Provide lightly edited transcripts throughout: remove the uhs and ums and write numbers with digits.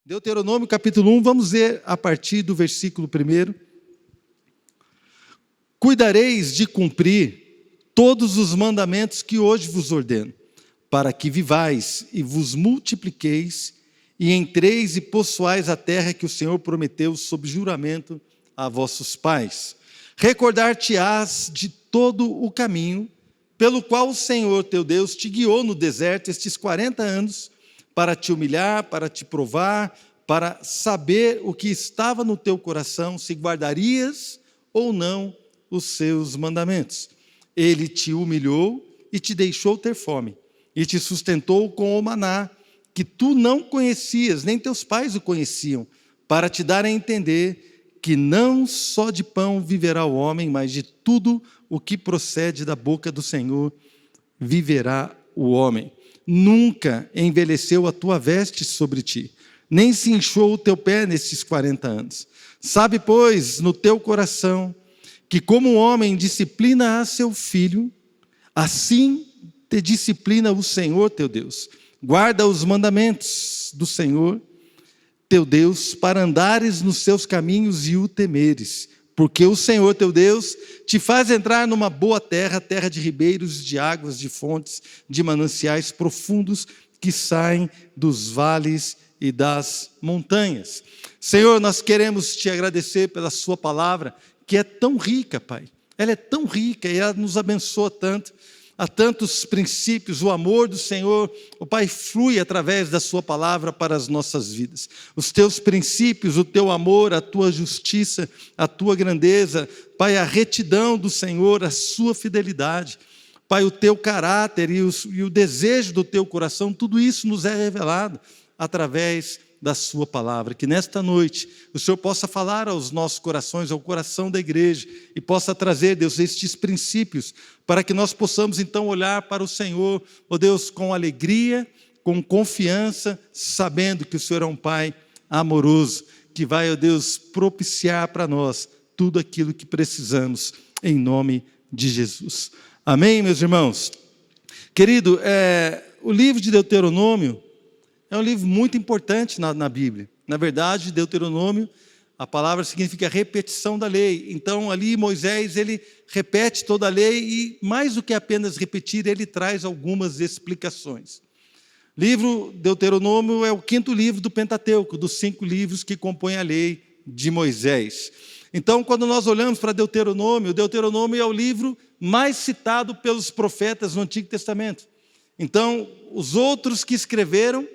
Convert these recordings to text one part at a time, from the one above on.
Deuteronômio capítulo 1, vamos ver a partir do versículo 1. Cuidareis de cumprir todos os mandamentos que hoje vos ordeno, para que vivais e vos multipliqueis, e entreis e possuais a terra que o Senhor prometeu sob juramento a vossos pais. Recordar-te-ás de todo o caminho pelo qual o Senhor teu Deus te guiou no deserto estes 40 anos, para te humilhar, para te provar, para saber o que estava no teu coração, se guardarias ou não os seus mandamentos. Ele te humilhou e te deixou ter fome, e te sustentou com o maná, que tu não conhecias, nem teus pais o conheciam, para te dar a entender que não só de pão viverá o homem, mas de tudo o que procede da boca do Senhor viverá o homem. Nunca envelheceu a tua veste sobre ti, nem se inchou o teu pé nestes 40 anos. Sabe, pois, no teu coração, que como um homem disciplina a seu filho, assim te disciplina o Senhor teu Deus. Guarda os mandamentos do Senhor teu Deus, para andares nos seus caminhos e o temeres, porque o Senhor teu Deus te faz entrar numa boa terra, terra de ribeiros, de águas, de fontes, de mananciais profundos que saem dos vales e das montanhas. Senhor, nós queremos te agradecer pela sua palavra, que é tão rica, Pai. Ela é tão rica e ela nos abençoa tanto. Há tantos princípios, o amor do Senhor, o Pai, flui através da sua palavra para as nossas vidas. Os teus princípios, o teu amor, a tua justiça, a tua grandeza, Pai, a retidão do Senhor, a sua fidelidade, Pai, o teu caráter e o desejo do teu coração, tudo isso nos é revelado através da sua palavra. Que nesta noite o Senhor possa falar aos nossos corações, ao coração da igreja, e possa trazer, Deus, estes princípios, para que nós possamos então olhar para o Senhor, ó Deus, com alegria, com confiança, sabendo que o Senhor é um Pai amoroso, que vai, ó Deus, propiciar para nós tudo aquilo que precisamos, em nome de Jesus. Amém, meus irmãos? Querido, o livro de Deuteronômio é um livro muito importante na Bíblia. Na verdade, Deuteronômio, a palavra significa repetição da lei. Então, ali Moisés, ele repete toda a lei e, mais do que apenas repetir, ele traz algumas explicações. Livro Deuteronômio é o 5º livro do Pentateuco, dos 5 livros que compõem a lei de Moisés. Então, quando nós olhamos para Deuteronômio, Deuteronômio é o livro mais citado pelos profetas no Antigo Testamento. Então, os outros que escreveram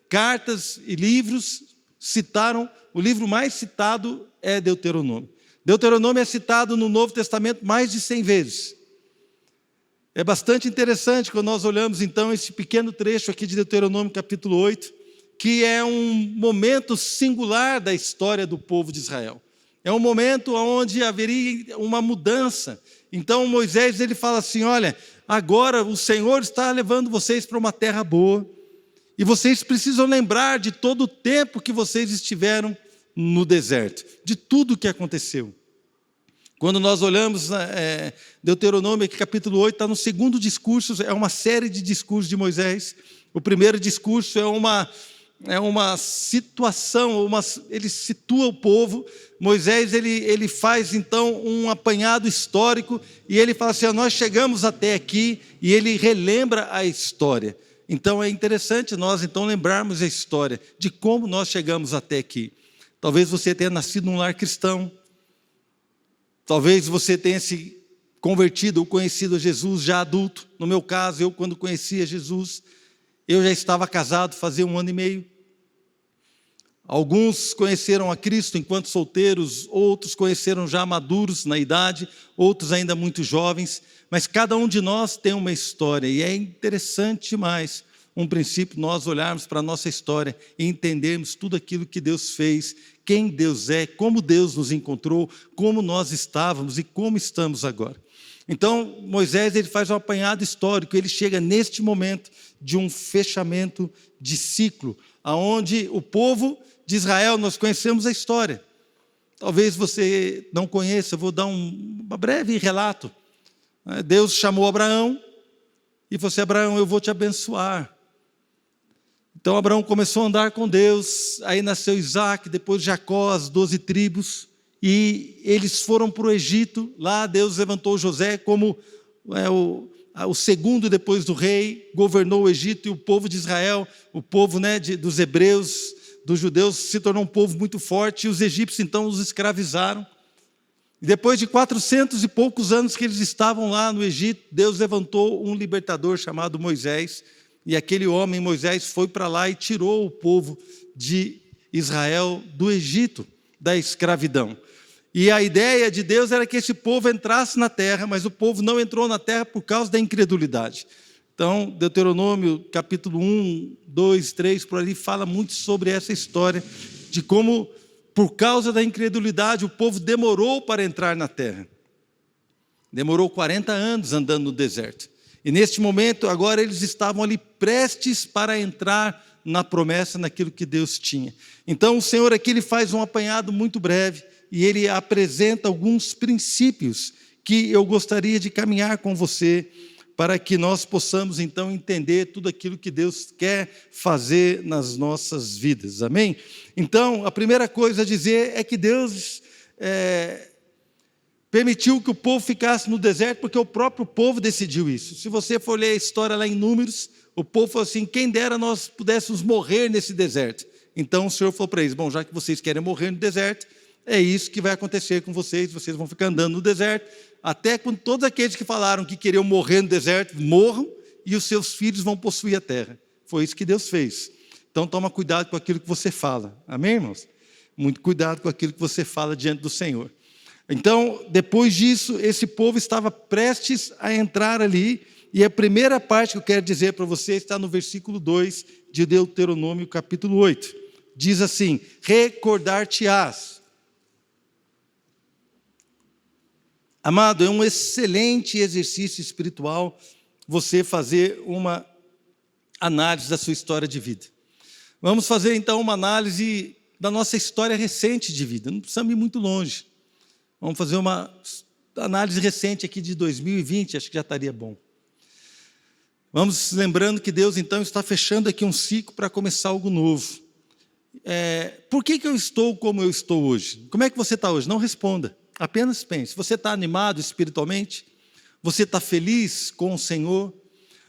cartas e livros citaram, o livro mais citado é Deuteronômio. Deuteronômio é citado no Novo Testamento mais de 100 vezes. É bastante interessante quando nós olhamos então esse pequeno trecho aqui de Deuteronômio capítulo 8, que é um momento singular da história do povo de Israel. É um momento onde haveria uma mudança. Então Moisés, ele fala assim, olha, agora o Senhor está levando vocês para uma terra boa, e vocês precisam lembrar de todo o tempo que vocês estiveram no deserto, de tudo o que aconteceu. Quando nós olhamos Deuteronômio, capítulo 8, está no 2º discurso, é uma série de discursos de Moisés. O primeiro discurso é uma situação, ele situa o povo. Moisés, ele faz então um apanhado histórico, e ele fala assim, nós chegamos até aqui, e ele relembra a história. Então é interessante nós então lembrarmos a história de como nós chegamos até aqui. Talvez você tenha nascido num lar cristão, talvez você tenha se convertido ou conhecido a Jesus já adulto. No meu caso, eu quando conhecia Jesus, eu já estava casado fazia 1 ano e meio. Alguns conheceram a Cristo enquanto solteiros, outros conheceram já maduros na idade, outros ainda muito jovens, mas cada um de nós tem uma história, e é interessante demais um princípio nós olharmos para a nossa história e entendermos tudo aquilo que Deus fez, quem Deus é, como Deus nos encontrou, como nós estávamos e como estamos agora. Então Moisés, ele faz um apanhado histórico, ele chega neste momento de um fechamento de ciclo, onde o povo de Israel, nós conhecemos a história. Talvez você não conheça, eu vou dar um breve relato. Deus chamou Abraão e falou assim, Abraão, eu vou te abençoar. Então Abraão começou a andar com Deus, aí nasceu Isaac, depois Jacó, as 12 tribos, e eles foram para o Egito. Lá Deus levantou José como o segundo depois do rei, governou o Egito, e o povo de Israel, o povo dos hebreus, dos judeus, se tornou um povo muito forte, e os egípcios então os escravizaram. E depois de 400 e poucos anos que eles estavam lá no Egito, Deus levantou um libertador chamado Moisés, e aquele homem, Moisés, foi para lá e tirou o povo de Israel do Egito, da escravidão. E a ideia de Deus era que esse povo entrasse na terra, mas o povo não entrou na terra por causa da incredulidade. Então, Deuteronômio capítulo 1, 2, 3, por ali, fala muito sobre essa história, de como, por causa da incredulidade, o povo demorou para entrar na terra. Demorou 40 anos andando no deserto. E neste momento, agora eles estavam ali prestes para entrar na promessa, naquilo que Deus tinha. Então, o Senhor aqui ele faz um apanhado muito breve, e ele apresenta alguns princípios que eu gostaria de caminhar com você, para que nós possamos então entender tudo aquilo que Deus quer fazer nas nossas vidas, amém? Então, a primeira coisa a dizer é que Deus permitiu que o povo ficasse no deserto, porque o próprio povo decidiu isso. Se você for ler a história lá em Números, o povo falou assim: quem dera nós pudéssemos morrer nesse deserto. Então o Senhor falou para eles: bom, já que vocês querem morrer no deserto, é isso que vai acontecer com vocês, vocês vão ficar andando no deserto, até quando todos aqueles que falaram que queriam morrer no deserto, morram, e os seus filhos vão possuir a terra. Foi isso que Deus fez. Então toma cuidado com aquilo que você fala, amém, irmãos? Muito cuidado com aquilo que você fala diante do Senhor. Então, depois disso, esse povo estava prestes a entrar ali, e a primeira parte que eu quero dizer para você está no versículo 2 de Deuteronômio capítulo 8. Diz assim: recordar-te-ás. Amado, é um excelente exercício espiritual você fazer uma análise da sua história de vida. Vamos fazer então uma análise da nossa história recente de vida, não precisamos ir muito longe. Vamos fazer uma análise recente aqui de 2020, acho que já estaria bom. Vamos lembrando que Deus então está fechando aqui um ciclo para começar algo novo. Por que eu estou como eu estou hoje? Como é que você está hoje? Não responda. Apenas pense. Você está animado espiritualmente? Você está feliz com o Senhor?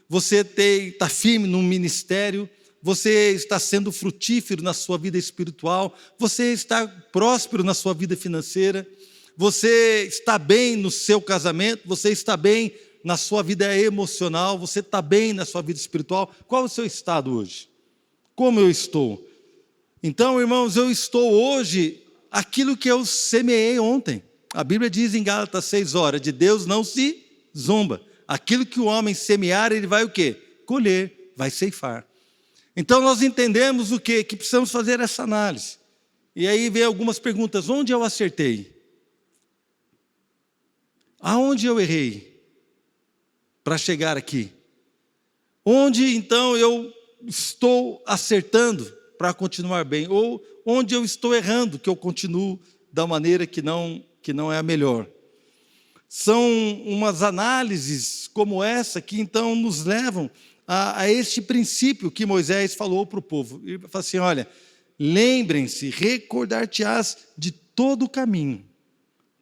Você está firme no ministério? Você está sendo frutífero na sua vida espiritual? Você está próspero na sua vida financeira? Você está bem no seu casamento? Você está bem na sua vida emocional? Você está bem na sua vida espiritual? Qual é o seu estado hoje? Como eu estou? Então, irmãos, eu estou hoje aquilo que eu semeei ontem. A Bíblia diz em Gálatas 6 horas, de Deus não se zomba. Aquilo que o homem semear, ele vai o quê? Colher, vai ceifar. Então nós entendemos o quê? Que precisamos fazer essa análise. E aí vem algumas perguntas: onde eu acertei? Aonde eu errei para chegar aqui? Onde então eu estou acertando para continuar bem? Ou onde eu estou errando, que eu continuo da maneira que não é a melhor? São umas análises como essa que então nos levam a este princípio que Moisés falou para o povo. Ele fala assim: olha, lembrem-se, recordar-te-ás de todo o caminho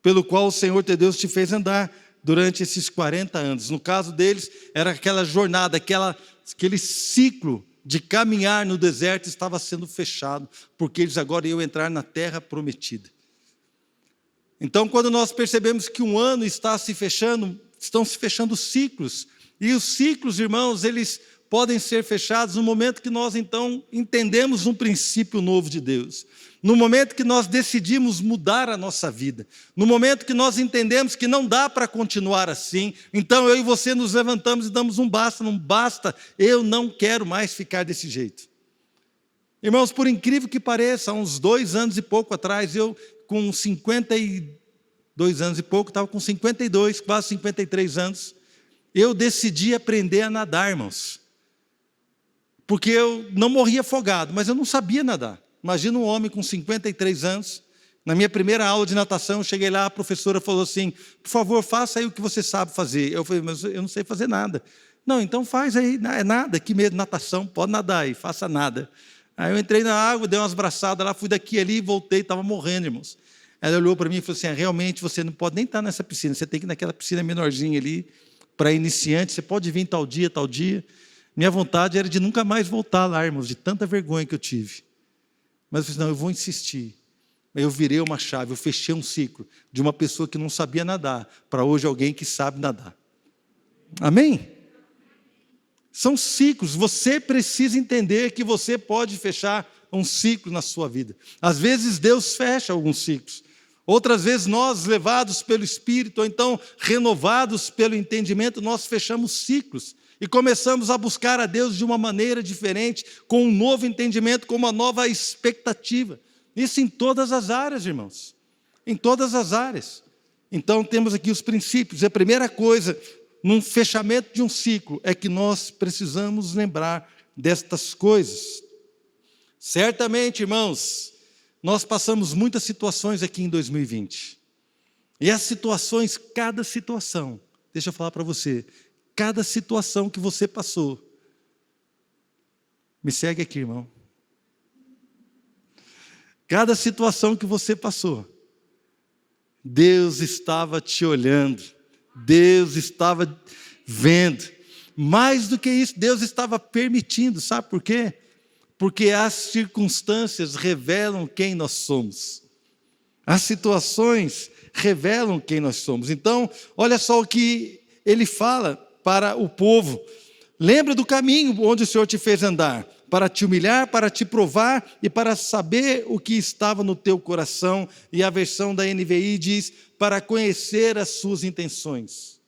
pelo qual o Senhor teu Deus te fez andar durante esses 40 anos. No caso deles, era aquela jornada, aquele ciclo de caminhar no deserto estava sendo fechado, porque eles agora iam entrar na terra prometida. Então, quando nós percebemos que um ano está se fechando, estão se fechando ciclos, e os ciclos, irmãos, eles podem ser fechados no momento que nós então entendemos um princípio novo de Deus, no momento que nós decidimos mudar a nossa vida, no momento que nós entendemos que não dá para continuar assim. Então eu e você nos levantamos e damos um basta, não basta, eu não quero mais ficar desse jeito. Irmãos, por incrível que pareça, há uns 2 anos e pouco atrás, eu com 52 anos e pouco, estava com 52, quase 53 anos, eu decidi aprender a nadar, irmãos. Porque eu não morria afogado, mas eu não sabia nadar. Imagina um homem com 53 anos, na minha primeira aula de natação, eu cheguei lá, a professora falou assim: por favor, faça aí o que você sabe fazer. Eu falei: mas eu não sei fazer nada. Não, então faz aí, é nada, aqui mesmo, natação, pode nadar aí, faça nada. Aí eu entrei na água, dei umas braçadas lá, fui daqui ali, voltei, estava morrendo, irmãos. Ela olhou para mim e falou assim, realmente você não pode nem estar nessa piscina, você tem que ir naquela piscina menorzinha ali, para iniciante, você pode vir tal dia, tal dia. Minha vontade era de nunca mais voltar lá, irmãos, de tanta vergonha que eu tive. Mas eu falei, não, eu vou insistir. Aí eu virei uma chave, eu fechei um ciclo de uma pessoa que não sabia nadar, para hoje alguém que sabe nadar. Amém? São ciclos, você precisa entender que você pode fechar um ciclo na sua vida. Às vezes Deus fecha alguns ciclos, outras vezes nós, levados pelo Espírito, ou então renovados pelo entendimento, nós fechamos ciclos e começamos a buscar a Deus de uma maneira diferente, com um novo entendimento, com uma nova expectativa. Isso em todas as áreas, irmãos, em todas as áreas. Então temos aqui os princípios. A primeira coisa, num fechamento de um ciclo, é que nós precisamos lembrar destas coisas. Certamente, irmãos, nós passamos muitas situações aqui em 2020. E as situações, cada situação, deixa eu falar para você, cada situação que você passou, me segue aqui, irmão. Cada situação que você passou, Deus estava te olhando, Deus estava vendo. Mais do que isso, Deus estava permitindo, sabe por quê? Porque as circunstâncias revelam quem nós somos. As situações revelam quem nós somos. Então, olha só o que ele fala para o povo. Lembra do caminho onde o Senhor te fez andar, para te humilhar, para te provar e para saber o que estava no teu coração. E a versão da NVI diz, para conhecer as suas intenções.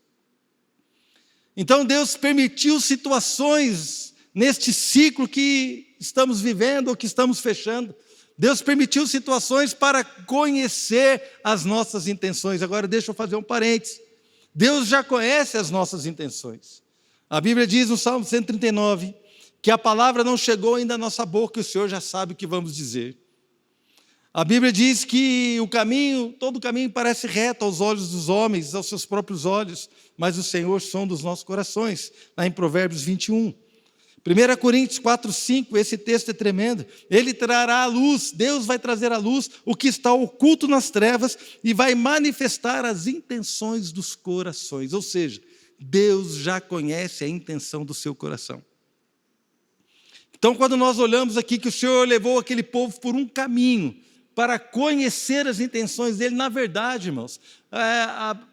Então Deus permitiu situações neste ciclo que estamos vivendo ou que estamos fechando. Deus permitiu situações para conhecer as nossas intenções. Agora deixa eu fazer um parênteses. Deus já conhece as nossas intenções. A Bíblia diz no Salmo 139, que a palavra não chegou ainda à nossa boca e o Senhor já sabe o que vamos dizer. A Bíblia diz que o caminho, todo o caminho parece reto aos olhos dos homens, aos seus próprios olhos, mas o Senhor sonda os nossos corações, lá em Provérbios 21. 1 Coríntios 4:5, esse texto é tremendo. Ele trará à luz, Deus vai trazer à luz o que está oculto nas trevas e vai manifestar as intenções dos corações. Ou seja, Deus já conhece a intenção do seu coração. Então, quando nós olhamos aqui que o Senhor levou aquele povo por um caminho para conhecer as intenções dele, na verdade, irmãos,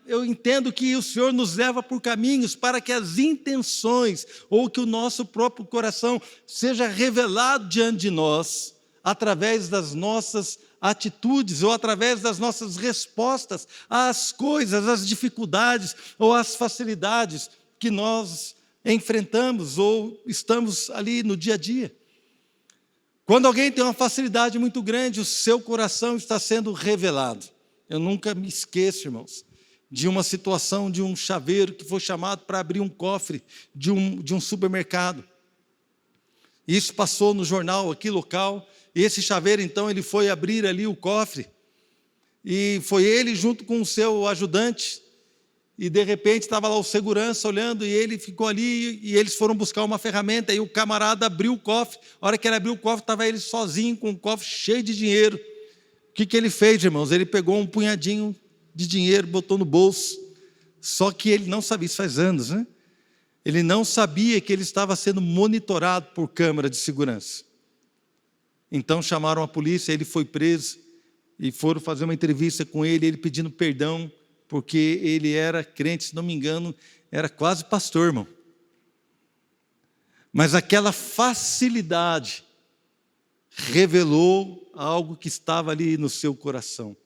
eu entendo que o Senhor nos leva por caminhos para que as intenções, ou que o nosso próprio coração seja revelado diante de nós, através das nossas atitudes, ou através das nossas respostas às coisas, às dificuldades, ou às facilidades que nós enfrentamos, ou estamos ali no dia a dia. Quando alguém tem uma facilidade muito grande, o seu coração está sendo revelado. Eu nunca me esqueço, irmãos, de uma situação de um chaveiro que foi chamado para abrir um cofre de um supermercado. Isso passou no jornal aqui local, e esse chaveiro então ele foi abrir ali o cofre, e foi ele junto com o seu ajudante, e de repente estava lá o segurança olhando, e ele ficou ali, e eles foram buscar uma ferramenta, e o camarada abriu o cofre. A hora que ele abriu o cofre, estava ele sozinho, com o cofre cheio de dinheiro. O que ele fez, irmãos? Ele pegou um punhadinho de dinheiro, botou no bolso, só que ele não sabia, isso faz anos, né? Ele não sabia que ele estava sendo monitorado por câmera de segurança. Então chamaram a polícia, ele foi preso, e foram fazer uma entrevista com ele pedindo perdão, porque ele era crente, se não me engano, era quase pastor, irmão. Mas aquela facilidade revelou algo que estava ali no seu coração.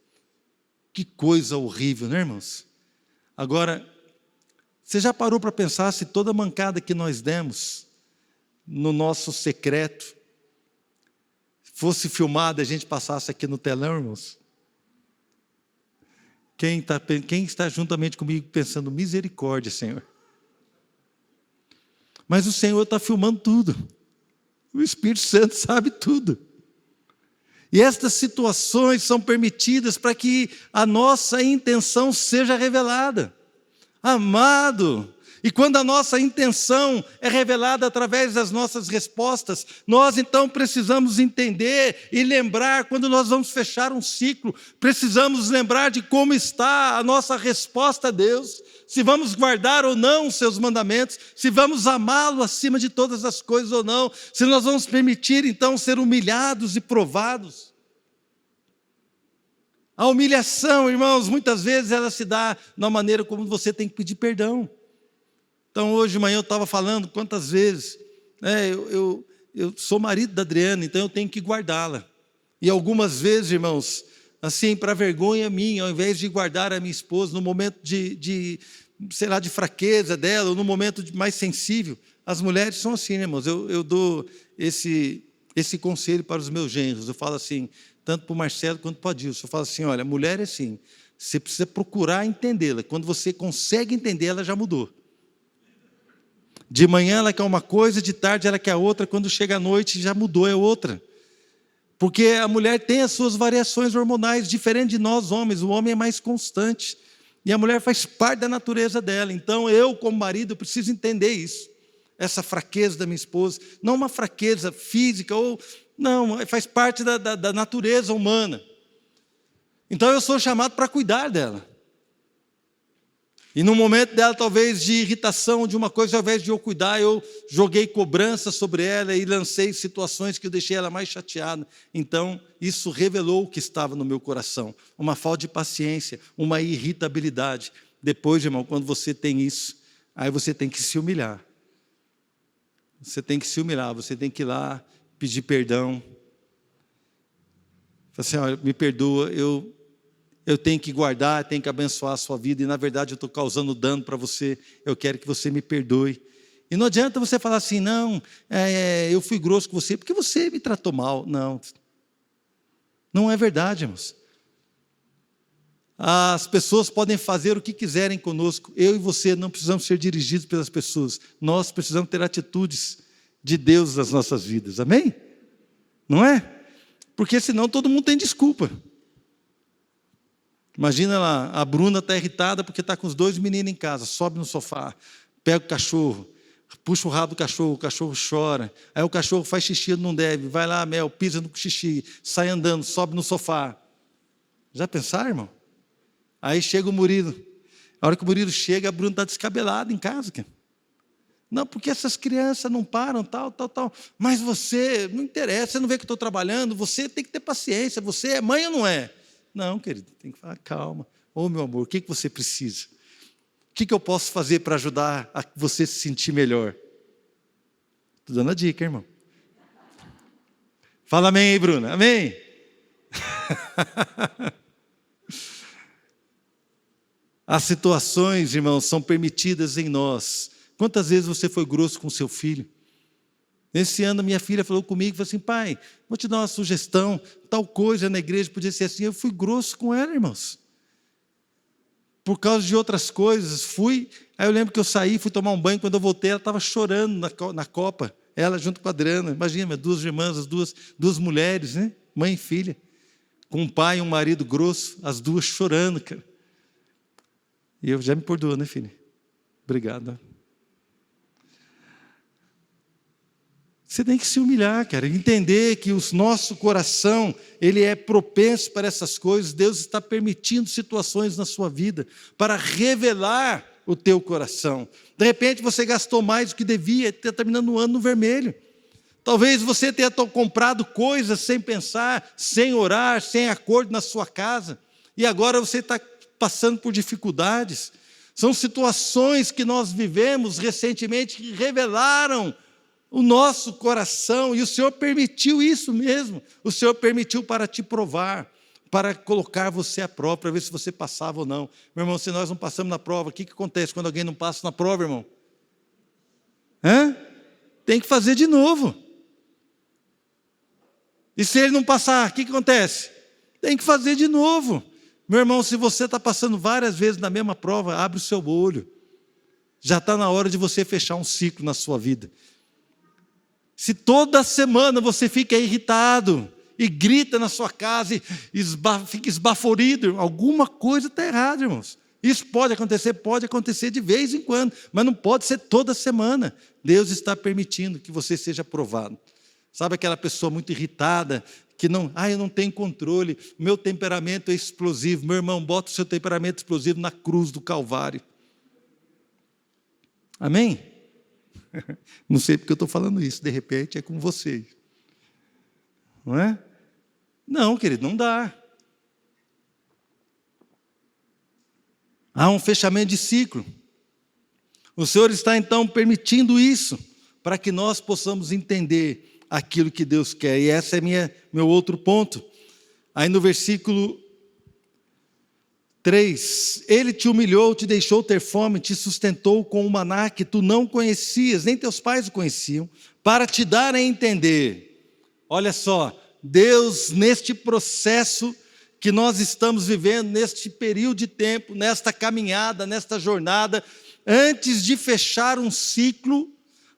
Que coisa horrível, né, irmãos? Agora, você já parou para pensar se toda mancada que nós demos no nosso secreto fosse filmada e a gente passasse aqui no telão, irmãos? Quem está juntamente comigo pensando, misericórdia, Senhor? Mas o Senhor está filmando tudo. O Espírito Santo sabe tudo. E estas situações são permitidas para que a nossa intenção seja revelada. Amado, E quando a nossa intenção é revelada através das nossas respostas, nós então precisamos entender e lembrar, quando nós vamos fechar um ciclo, precisamos lembrar de como está a nossa resposta a Deus, se vamos guardar ou não os seus mandamentos, se vamos amá-lo acima de todas as coisas ou não, se nós vamos permitir então ser humilhados e provados. A humilhação, irmãos, muitas vezes ela se dá na maneira como você tem que pedir perdão. Então, hoje de manhã eu estava falando quantas vezes, eu sou marido da Adriana, então eu tenho que guardá-la. E algumas vezes, irmãos, assim, para vergonha minha, ao invés de guardar a minha esposa no momento de fraqueza dela, ou no momento mais sensível, as mulheres são assim, né, irmãos? Eu dou esse conselho para os meus genros, eu falo assim, tanto para o Marcelo quanto para o Adilson, eu falo assim, olha, a mulher é assim, você precisa procurar entendê-la, quando você consegue entender, ela já mudou. De manhã ela quer uma coisa, de tarde ela quer outra, quando chega à noite já mudou, é outra. Porque a mulher tem as suas variações hormonais, diferente de nós homens, o homem é mais constante. E a mulher faz parte da natureza dela. Então eu, como marido, preciso entender isso. Essa fraqueza da minha esposa, não uma fraqueza física, não, faz parte da natureza humana. Então eu sou chamado para cuidar dela. E no momento dela, talvez, de irritação de uma coisa, ao invés de eu cuidar, eu joguei cobrança sobre ela e lancei situações que eu deixei ela mais chateada. Então, isso revelou o que estava no meu coração. Uma falta de paciência, uma irritabilidade. Depois, irmão, quando você tem isso, aí você tem que se humilhar. Você tem que se humilhar, você tem que ir lá, pedir perdão. Fala assim, olha, me perdoa, eu tenho que guardar, tenho que abençoar a sua vida, e na verdade eu estou causando dano para você, eu quero que você me perdoe. E não adianta você falar assim, não, eu fui grosso com você, porque você me tratou mal. Não, não é verdade, irmãos. As pessoas podem fazer o que quiserem conosco, eu e você não precisamos ser dirigidos pelas pessoas, nós precisamos ter atitudes de Deus nas nossas vidas, amém? Não é? Porque senão todo mundo tem desculpa. Imagina lá, a Bruna está irritada porque está com os 2 meninos em casa, sobe no sofá, pega o cachorro, puxa o rabo do cachorro, o cachorro chora, aí o cachorro faz xixi, não deve, vai lá, Mel, pisa no xixi, sai andando, sobe no sofá. Já pensaram, irmão? Aí chega o Murilo, a hora que o Murilo chega, a Bruna está descabelada em casa. Não, porque essas crianças não param, tal. Mas você, não interessa, você não vê que eu estou trabalhando, você tem que ter paciência, você é mãe ou não é? Não, querido, tem que falar, calma. Ô, meu amor, o que você precisa? O que eu posso fazer para ajudar a você se sentir melhor? Estou dando a dica, irmão. Fala amém aí, Bruna. Amém? As situações, irmãos, são permitidas em nós. Quantas vezes você foi grosso com seu filho? Esse ano, minha filha falou comigo, falou assim, pai, vou te dar uma sugestão, tal coisa na igreja podia ser assim. Eu fui grosso com ela, irmãos. Por causa de outras coisas, aí eu lembro que eu saí, fui tomar um banho, quando eu voltei, ela estava chorando na copa, ela junto com a Adriana, imagina, 2 irmãs, as duas mulheres, né? Mãe e filha, com um pai e um marido grosso, as duas chorando, cara. E eu já me perdoou, né, filha? Obrigado. Você tem que se humilhar, cara, entender que o nosso coração, ele é propenso para essas coisas. Deus está permitindo situações na sua vida para revelar o teu coração. De repente você gastou mais do que devia, está terminando o ano no vermelho. Talvez você tenha comprado coisas sem pensar, sem orar, sem acordo na sua casa, e agora você está passando por dificuldades. São situações que nós vivemos recentemente que revelaram o nosso coração, e o Senhor permitiu isso mesmo. O Senhor permitiu para te provar, para colocar você à prova, para ver se você passava ou não. Meu irmão, se nós não passamos na prova, o que acontece quando alguém não passa na prova, irmão? Tem que fazer de novo. E se ele não passar, o que acontece? Tem que fazer de novo. Meu irmão, se você está passando várias vezes na mesma prova, abre o seu olho. Já está na hora de você fechar um ciclo na sua vida. Se toda semana você fica irritado e grita na sua casa e fica esbaforido, alguma coisa está errada, irmãos. Isso pode acontecer de vez em quando, mas não pode ser toda semana. Deus está permitindo que você seja provado. Sabe aquela pessoa muito irritada, que não, eu não tenho controle, meu temperamento é explosivo. Meu irmão, bota o seu temperamento explosivo na cruz do Calvário. Amém? Não sei porque eu estou falando isso, de repente é com vocês. Não é? Não, querido, não dá. Há um fechamento de ciclo. O Senhor está então permitindo isso, para que nós possamos entender aquilo que Deus quer. E esse é meu outro ponto. Aí no versículo 3, Ele te humilhou, te deixou ter fome, te sustentou com um maná que tu não conhecias, nem teus pais o conheciam, para te dar a entender. Olha só, Deus neste processo que nós estamos vivendo, neste período de tempo, nesta caminhada, nesta jornada, antes de fechar um ciclo,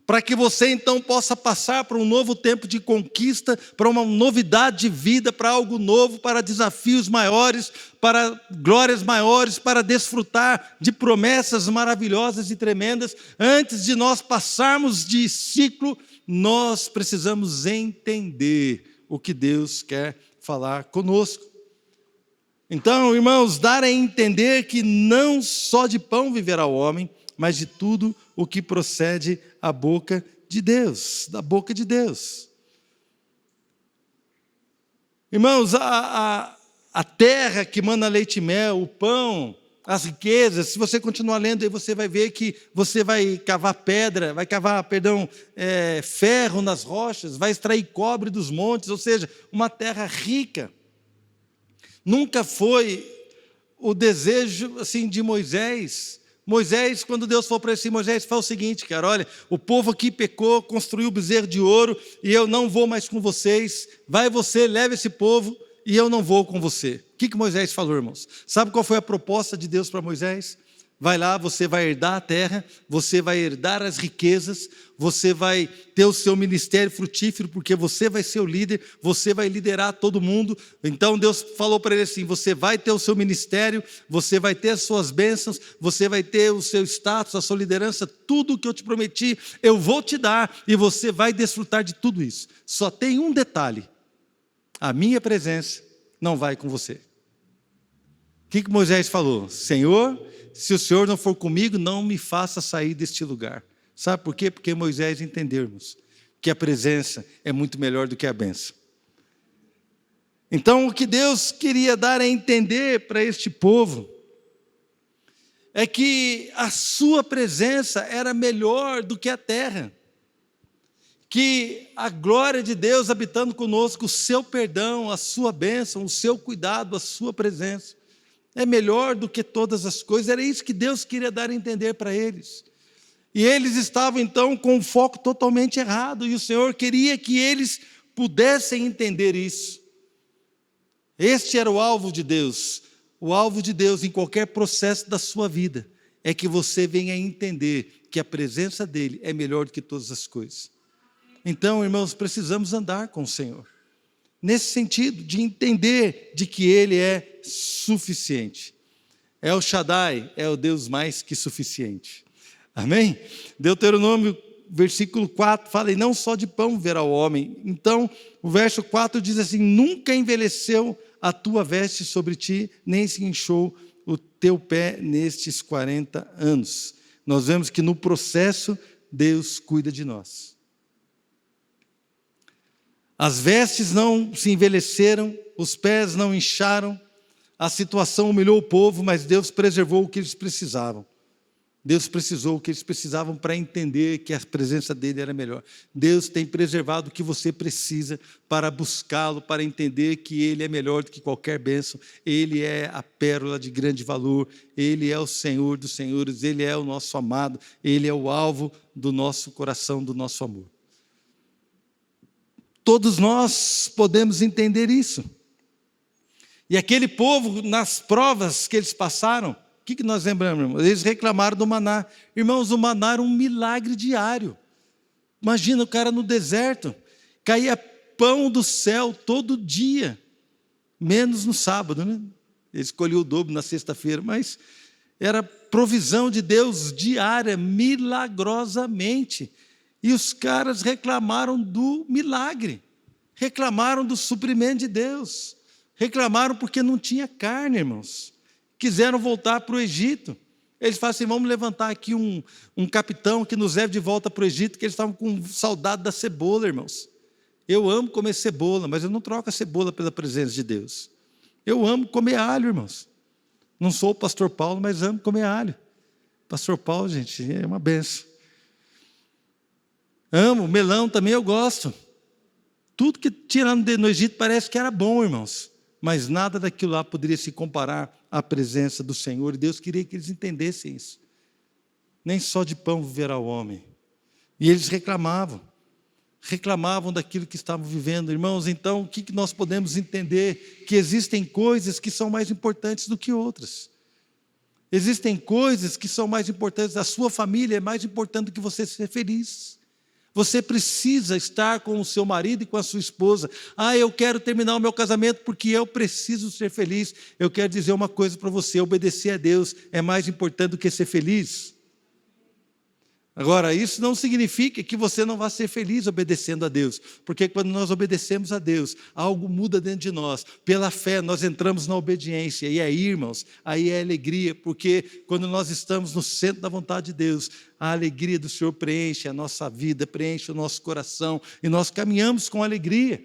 para que você então possa passar para um novo tempo de conquista, para uma novidade de vida, para algo novo, para desafios maiores, para glórias maiores, para desfrutar de promessas maravilhosas e tremendas. Antes de nós passarmos de ciclo, nós precisamos entender o que Deus quer falar conosco. Então, irmãos, dar a entender que não só de pão viverá o homem, mas de tudo o que procede da boca de Deus, da boca de Deus. Irmãos, a terra que mana leite e mel, o pão, as riquezas, se você continuar lendo, aí você vai ver que você vai cavar ferro nas rochas, vai extrair cobre dos montes, ou seja, uma terra rica. Nunca foi o desejo assim de Moisés. Moisés, quando Deus falou para ele, Moisés, fala o seguinte, cara, olha, o povo aqui pecou, construiu bezerro de ouro, e eu não vou mais com vocês, vai você, leva esse povo, e eu não vou com você. O que Moisés falou, irmãos? Sabe qual foi a proposta de Deus para Moisés? Vai lá, você vai herdar a terra, você vai herdar as riquezas, você vai ter o seu ministério frutífero, porque você vai ser o líder, você vai liderar todo mundo. Então Deus falou para ele assim, você vai ter o seu ministério, você vai ter as suas bênçãos, você vai ter o seu status, a sua liderança, tudo o que eu te prometi, eu vou te dar, e você vai desfrutar de tudo isso. Só tem um detalhe, a minha presença não vai com você. O que Moisés falou? Senhor, se o Senhor não for comigo, não me faça sair deste lugar. Sabe por quê? Porque Moisés entendermos que a presença é muito melhor do que a bênção. Então, o que Deus queria dar a entender para este povo é que a sua presença era melhor do que a terra. Que a glória de Deus habitando conosco, o seu perdão, a sua bênção, o seu cuidado, a sua presença, é melhor do que todas as coisas. Era isso que Deus queria dar a entender para eles. E eles estavam então com o foco totalmente errado, e o Senhor queria que eles pudessem entender isso. Este era o alvo de Deus. O alvo de Deus em qualquer processo da sua vida é que você venha entender que a presença dEle é melhor do que todas as coisas. Então, irmãos, precisamos andar com o Senhor, nesse sentido de entender de que Ele é suficiente. El Shaddai é o Deus mais que suficiente. Amém? Deuteronômio, versículo 4, fala, e não só de pão viverá o homem. Então, o verso 4 diz assim, nunca envelheceu a tua veste sobre ti, nem se inchou o teu pé nestes 40 anos. Nós vemos que no processo, Deus cuida de nós. As vestes não se envelheceram, os pés não incharam, a situação humilhou o povo, mas Deus preservou o que eles precisavam. Deus precisou o que eles precisavam para entender que a presença dEle era melhor. Deus tem preservado o que você precisa para buscá-lo, para entender que Ele é melhor do que qualquer bênção. Ele é a pérola de grande valor, Ele é o Senhor dos senhores, Ele é o nosso amado, Ele é o alvo do nosso coração, do nosso amor. Todos nós podemos entender isso. E aquele povo, nas provas que eles passaram, o que nós lembramos, irmãos? Eles reclamaram do maná. Irmãos, o maná era um milagre diário. Imagina o cara no deserto, caía pão do céu todo dia, menos no sábado, né? Ele escolheu o dobro na sexta-feira, mas Era provisão de Deus diária, milagrosamente. E os caras reclamaram do milagre, reclamaram do suprimento de Deus, reclamaram porque não tinha carne, irmãos. Quiseram voltar para o Egito. Eles falaram assim, vamos levantar aqui um capitão que nos leve de volta para o Egito, que eles estavam com saudade da cebola, irmãos. Eu amo comer cebola, mas eu não troco a cebola pela presença de Deus. Eu amo comer alho, irmãos. Não sou o pastor Paulo, mas amo comer alho. Pastor Paulo, gente, é uma benção. Amo, melão também eu gosto. Tudo que tinha no Egito parece que era bom, irmãos. Mas nada daquilo lá poderia se comparar à presença do Senhor. E Deus queria que eles entendessem isso. Nem só de pão viverá o homem. E eles reclamavam daquilo que estavam vivendo. Irmãos, então, o que nós podemos entender? Que existem coisas que são mais importantes do que outras. Existem coisas que são mais importantes. A sua família é mais importante do que você ser feliz. Você precisa estar com o seu marido e com a sua esposa. Eu quero terminar o meu casamento porque eu preciso ser feliz. Eu quero dizer uma coisa para você, obedecer a Deus é mais importante do que ser feliz. Agora, isso não significa que você não vai ser feliz obedecendo a Deus, porque quando nós obedecemos a Deus, algo muda dentro de nós. Pela fé, nós entramos na obediência, e aí, irmãos, aí é alegria, porque quando nós estamos no centro da vontade de Deus, a alegria do Senhor preenche a nossa vida, preenche o nosso coração, e nós caminhamos com alegria.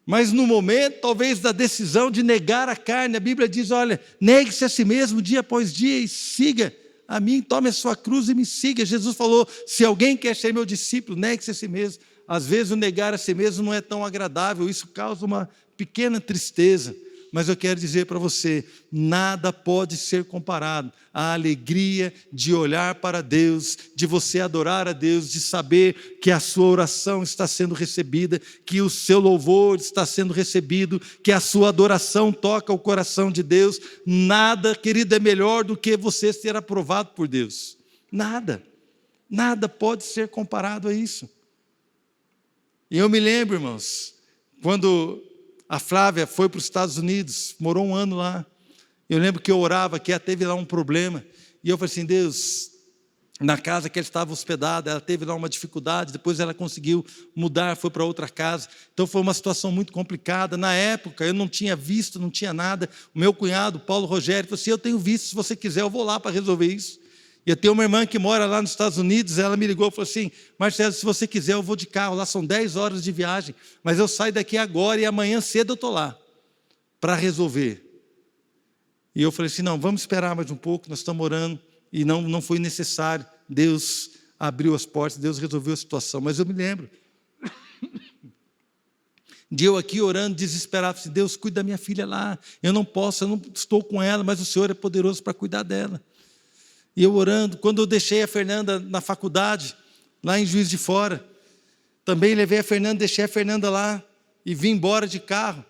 Mas no momento, talvez, da decisão de negar a carne, a Bíblia diz, olha, negue-se a si mesmo dia após dia e siga a mim, tome a sua cruz e me siga. Jesus falou, se alguém quer ser meu discípulo, negue-se a si mesmo. Às vezes o negar a si mesmo não é tão agradável, isso causa uma pequena tristeza. Mas eu quero dizer para você, nada pode ser comparado à alegria de olhar para Deus, de você adorar a Deus, de saber que a sua oração está sendo recebida, que o seu louvor está sendo recebido, que a sua adoração toca o coração de Deus. Nada, querido, é melhor do que você ser aprovado por Deus. Nada pode ser comparado a isso. E eu me lembro, irmãos, quando a Flávia foi para os Estados Unidos, morou um ano lá. Eu lembro que eu orava, que ela teve lá um problema. E eu falei assim, Deus, na casa que ela estava hospedada, ela teve lá uma dificuldade, depois ela conseguiu mudar, foi para outra casa. Então foi uma situação muito complicada. Na época, eu não tinha visto, não tinha nada. O meu cunhado, Paulo Rogério, falou assim, eu tenho visto, se você quiser, eu vou lá para resolver isso. E eu tenho uma irmã que mora lá nos Estados Unidos, ela me ligou e falou assim, Marcelo, se você quiser eu vou de carro, lá são 10 horas de viagem, mas eu saio daqui agora e amanhã cedo eu estou lá, para resolver. E eu falei assim, não, vamos esperar mais um pouco, nós estamos orando, e não foi necessário, Deus abriu as portas, Deus resolveu a situação. Mas eu me lembro, de eu aqui orando, desesperado, assim, Deus, cuida da minha filha lá, eu não estou com ela, mas o Senhor é poderoso para cuidar dela. E eu orando, quando eu deixei a Fernanda na faculdade, lá em Juiz de Fora, também levei a Fernanda, deixei a Fernanda lá e vim embora de carro.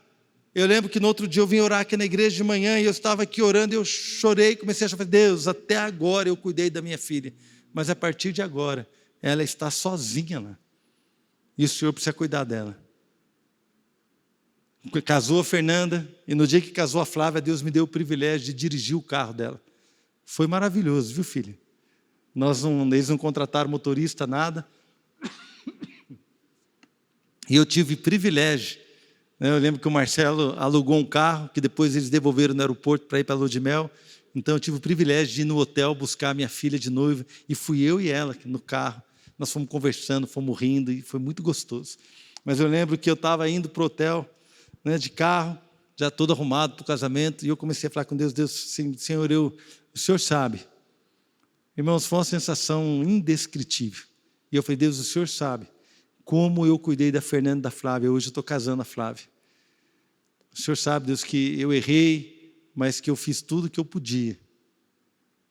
Eu lembro que no outro dia eu vim orar aqui na igreja de manhã e eu estava aqui orando e eu chorei, comecei a chorar, Deus, até agora eu cuidei da minha filha, mas a partir de agora, ela está sozinha lá. E o Senhor precisa cuidar dela. Casou a Fernanda e no dia que casou a Flávia, Deus me deu o privilégio de dirigir o carro dela. Foi maravilhoso, viu, filha? Eles não contrataram motorista, nada. E eu tive privilégio. Eu lembro que o Marcelo alugou um carro, que depois eles devolveram no aeroporto para ir para a lua de mel. Então eu tive o privilégio de ir no hotel buscar a minha filha de noiva. E fui eu e ela no carro. Nós fomos conversando, fomos rindo, e foi muito gostoso. Mas eu lembro que eu estava indo para o hotel, de carro, já todo arrumado para o casamento. E eu comecei a falar com Deus, Senhor, o Senhor sabe. Irmãos, foi uma sensação indescritível. E eu falei, Deus, o Senhor sabe como eu cuidei da Fernanda e da Flávia. Hoje eu estou casando a Flávia. O Senhor sabe, Deus, que eu errei, mas que eu fiz tudo o que eu podia.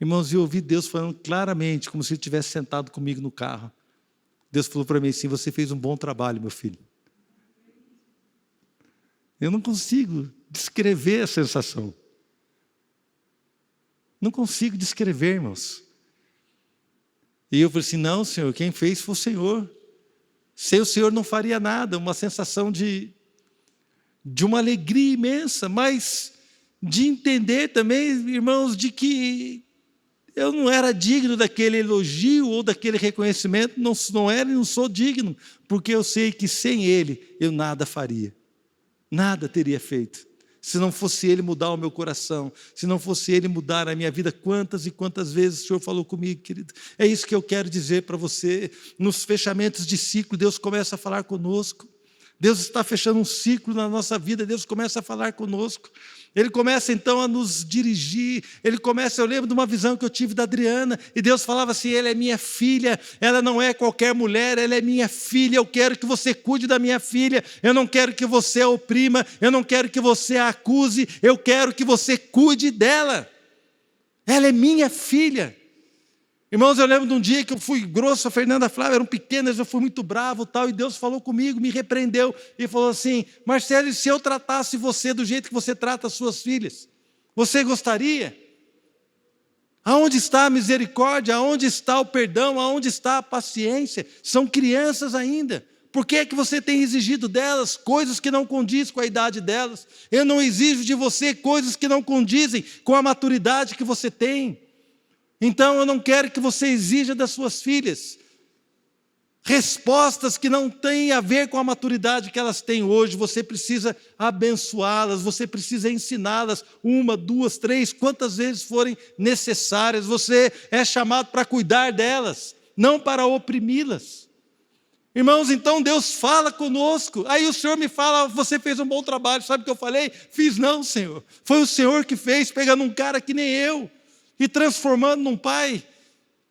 Irmãos, eu ouvi Deus falando claramente, como se Ele tivesse sentado comigo no carro. Deus falou para mim assim, você fez um bom trabalho, meu filho. Eu não consigo descrever a sensação. Não consigo descrever, irmãos. E eu falei assim, não, Senhor, quem fez foi o Senhor. Sem o Senhor não faria nada, uma sensação de uma alegria imensa, mas de entender também, irmãos, de que eu não era digno daquele elogio ou daquele reconhecimento, não era e não sou digno, porque eu sei que sem Ele eu nada faria, nada teria feito. Se não fosse Ele mudar o meu coração, se não fosse Ele mudar a minha vida, quantas e quantas vezes o Senhor falou comigo, querido. É isso que eu quero dizer para você. Nos fechamentos de ciclo, Deus começa a falar conosco. Deus está fechando um ciclo na nossa vida, Deus começa a falar conosco. Ele começa então a nos dirigir, eu lembro de uma visão que eu tive da Adriana, e Deus falava assim, ela é minha filha, ela não é qualquer mulher, ela é minha filha, eu quero que você cuide da minha filha, eu não quero que você a oprima, eu não quero que você a acuse, eu quero que você cuide dela, ela é minha filha. Irmãos, eu lembro de um dia que eu fui grosso, a Fernanda Flávia eram pequenas, eu fui muito bravo tal, e Deus falou comigo, me repreendeu, e falou assim, Marcelo, e se eu tratasse você do jeito que você trata as suas filhas, você gostaria? Aonde está a misericórdia? Aonde está o perdão? Aonde está a paciência? São crianças ainda. Por que é que você tem exigido delas coisas que não condizem com a idade delas? Eu não exijo de você coisas que não condizem com a maturidade que você tem. Então eu não quero que você exija das suas filhas respostas que não têm a ver com a maturidade que elas têm hoje. Você precisa abençoá-las, você precisa ensiná-las, 1, 2, 3, quantas vezes forem necessárias. Você é chamado para cuidar delas, não para oprimi-las. Irmãos, então Deus fala conosco, aí o Senhor me fala, você fez um bom trabalho, sabe o que eu falei? Fiz não, Senhor, foi o Senhor que fez, pegando um cara que nem eu, e transformando num pai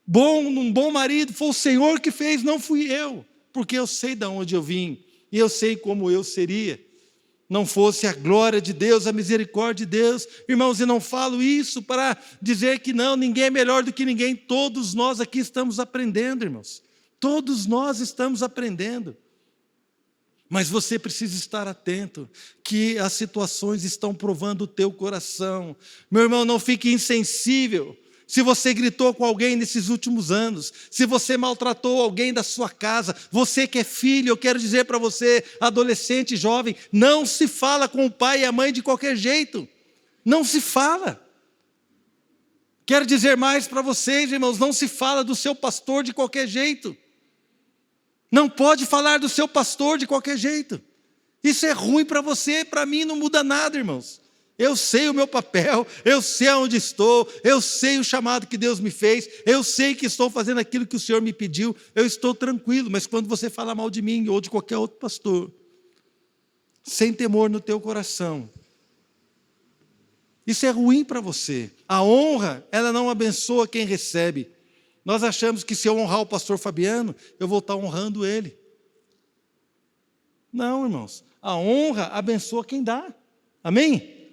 bom, num bom marido. Foi o Senhor que fez, não fui eu, porque eu sei de onde eu vim, e eu sei como eu seria, não fosse a glória de Deus, a misericórdia de Deus. Irmãos, eu não falo isso para dizer que não, ninguém é melhor do que ninguém, todos nós aqui estamos aprendendo, irmãos, todos nós estamos aprendendo. Mas você precisa estar atento, que as situações estão provando o teu coração. Meu irmão, não fique insensível. Se você gritou com alguém nesses últimos anos, se você maltratou alguém da sua casa, você que é filho, eu quero dizer para você, adolescente, jovem, não se fala com o pai e a mãe de qualquer jeito. Não se fala. Quero dizer mais para vocês, irmãos, não se fala do seu pastor de qualquer jeito. Não pode falar do seu pastor de qualquer jeito. Isso é ruim para você, para mim não muda nada, irmãos. Eu sei o meu papel, eu sei aonde estou, eu sei o chamado que Deus me fez, eu sei que estou fazendo aquilo que o Senhor me pediu, eu estou tranquilo, mas quando você fala mal de mim ou de qualquer outro pastor, sem temor no teu coração, isso é ruim para você. A honra, ela não abençoa quem recebe. Nós achamos que se eu honrar o pastor Fabiano, eu vou estar honrando ele. Não, irmãos. A honra abençoa quem dá. Amém?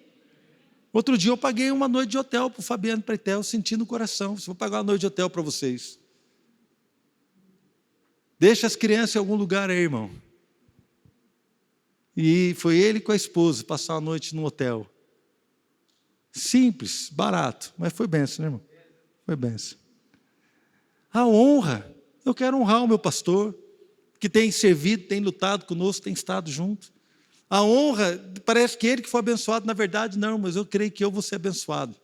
Outro dia eu paguei uma noite de hotel para o Fabiano Pretel, sentindo o coração. Vou pagar uma noite de hotel para vocês. Deixa as crianças em algum lugar aí, irmão. E foi ele com a esposa passar a noite no hotel. Simples, barato, mas foi bênção, né, irmão? Foi bênção. A honra, eu quero honrar o meu pastor, que tem servido, tem lutado conosco, tem estado junto. A honra, parece que ele que foi abençoado, na verdade não, mas eu creio que eu vou ser abençoado.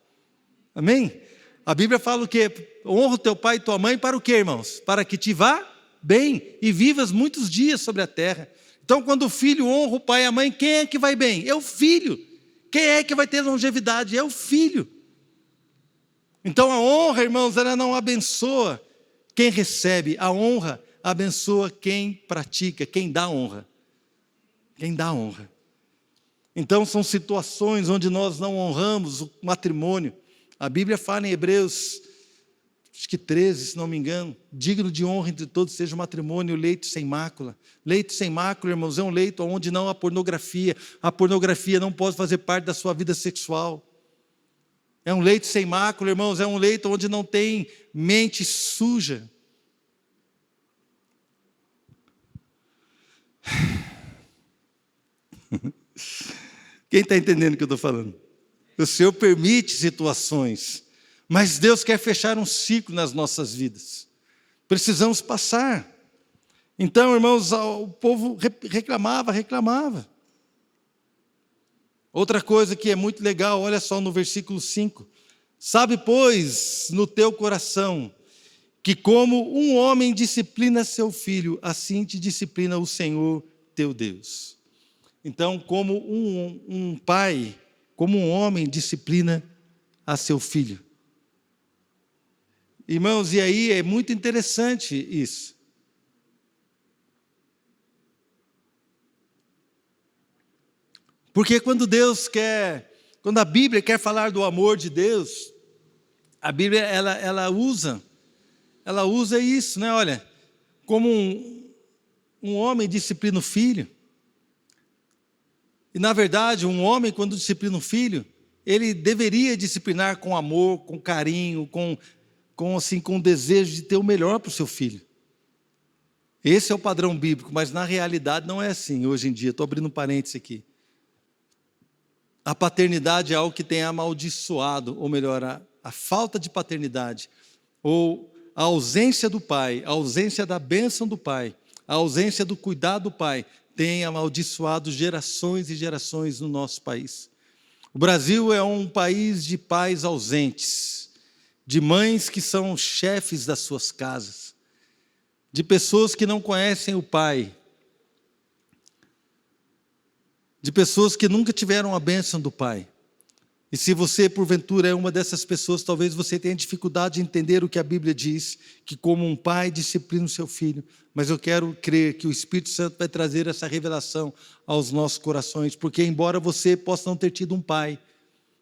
Amém? A Bíblia fala o quê? Honra o teu pai e tua mãe para o quê, irmãos? Para que te vá bem e vivas muitos dias sobre a terra. Então, quando o filho honra o pai e a mãe, quem é que vai bem? É o filho. Quem é que vai ter longevidade? É o filho. Então, a honra, irmãos, ela não abençoa quem recebe, a honra abençoa quem pratica, quem dá honra. Quem dá honra. Então são situações onde nós não honramos o matrimônio. A Bíblia fala em Hebreus, acho que 13, se não me engano, digno de honra entre todos seja o matrimônio, o leito sem mácula. Leito sem mácula, irmãos, é um leito onde não há pornografia. A pornografia não pode fazer parte da sua vida sexual. É um leito sem mácula, irmãos, é um leito onde não tem mente suja. Quem está entendendo o que eu estou falando? O Senhor permite situações, mas Deus quer fechar um ciclo nas nossas vidas. Precisamos passar. Então, irmãos, o povo reclamava. Outra coisa que é muito legal, olha só no versículo 5. Sabe, pois, no teu coração, que como um homem disciplina seu filho, assim te disciplina o Senhor teu Deus. Então, como um pai, como um homem disciplina a seu filho. Irmãos, e aí é muito interessante isso. Porque quando a Bíblia quer falar do amor de Deus, a Bíblia ela usa isso, né? Olha, como um homem disciplina o filho. E na verdade, um homem quando disciplina um filho, ele deveria disciplinar com amor, com carinho, com o desejo de ter o melhor para o seu filho. Esse é o padrão bíblico, mas na realidade não é assim hoje em dia. Estou abrindo um parênteses aqui. A paternidade é algo que tem amaldiçoado, ou melhor, a falta de paternidade, ou a ausência do pai, a ausência da bênção do pai, a ausência do cuidado do pai, tem amaldiçoado gerações e gerações no nosso país. O Brasil é um país de pais ausentes, de mães que são chefes das suas casas, de pessoas que não conhecem o pai, de pessoas que nunca tiveram a bênção do pai. E se você, porventura, é uma dessas pessoas, talvez você tenha dificuldade de entender o que a Bíblia diz, que como um pai disciplina o seu filho. Mas eu quero crer que o Espírito Santo vai trazer essa revelação aos nossos corações, porque embora você possa não ter tido um pai,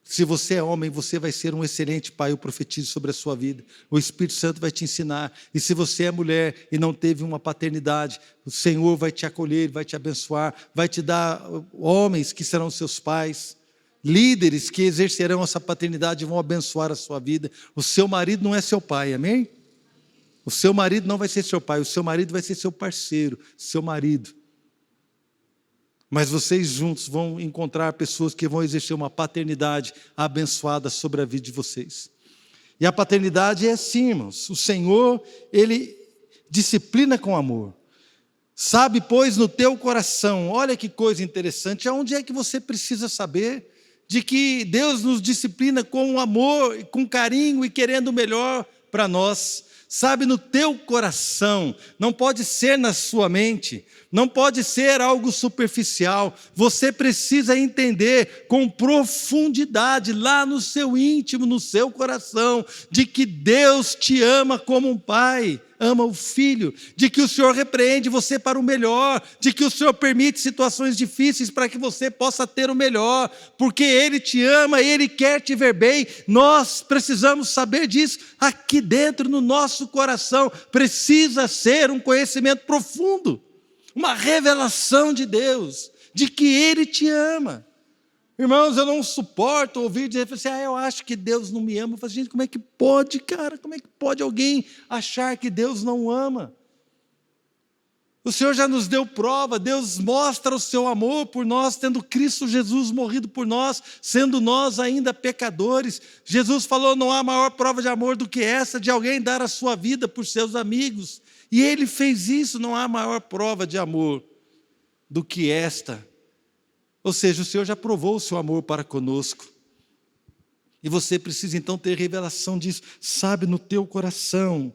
se você é homem, você vai ser um excelente pai, eu profetizo sobre a sua vida. O Espírito Santo vai te ensinar. E se você é mulher e não teve uma paternidade, o Senhor vai te acolher, vai te abençoar, vai te dar homens que serão seus pais, líderes que exercerão essa paternidade e vão abençoar a sua vida. O seu marido não é seu pai, amém? O seu marido não vai ser seu pai, o seu marido vai ser seu parceiro, seu marido. Mas vocês juntos vão encontrar pessoas que vão exercer uma paternidade abençoada sobre a vida de vocês. E a paternidade é assim, irmãos. O Senhor, Ele disciplina com amor. Sabe, pois, no teu coração, olha que coisa interessante, aonde é que você precisa saber de que Deus nos disciplina com amor, com carinho e querendo o melhor para nós. Sabe, no teu coração, não pode ser na sua mente, não pode ser algo superficial. Você precisa entender com profundidade, lá no seu íntimo, no seu coração, de que Deus te ama como um pai ama o filho, de que o Senhor repreende você para o melhor, de que o Senhor permite situações difíceis para que você possa ter o melhor, porque Ele te ama, Ele quer te ver bem. Nós precisamos saber disso aqui dentro no nosso coração. Precisa ser um conhecimento profundo, uma revelação de Deus, de que Ele te ama. Irmãos, eu não suporto ouvir dizer assim, eu acho que Deus não me ama. Eu falo, gente, como é que pode, cara? Como é que pode alguém achar que Deus não ama? O Senhor já nos deu prova, Deus mostra o seu amor por nós, tendo Cristo Jesus morrido por nós, sendo nós ainda pecadores. Jesus falou, não há maior prova de amor do que essa, de alguém dar a sua vida por seus amigos. E Ele fez isso, não há maior prova de amor do que esta. Ou seja, o Senhor já provou o seu amor para conosco. E você precisa então ter revelação disso. Sabe no teu coração,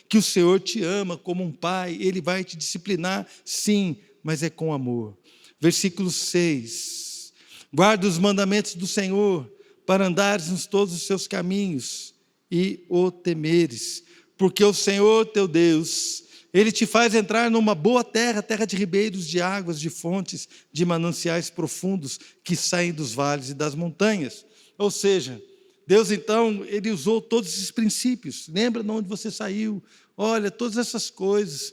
que o Senhor te ama como um pai. Ele vai te disciplinar, sim, mas é com amor. Versículo 6. Guarda os mandamentos do Senhor, para andares em todos os seus caminhos e o temeres. Porque o Senhor teu Deus, Ele te faz entrar numa boa terra, terra de ribeiros, de águas, de fontes, de mananciais profundos que saem dos vales e das montanhas. Ou seja, Deus então, Ele usou todos esses princípios. Lembra de onde você saiu? Olha, todas essas coisas.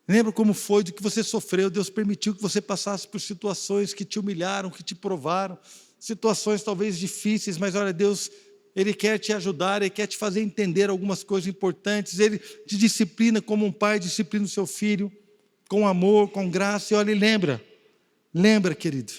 Lembra como foi, do que você sofreu? Deus permitiu que você passasse por situações que te humilharam, que te provaram. Situações talvez difíceis, mas olha, Deus, Ele quer te ajudar, Ele quer te fazer entender algumas coisas importantes. Ele te disciplina como um pai disciplina o seu filho, com amor, com graça. E olha, lembra, querido,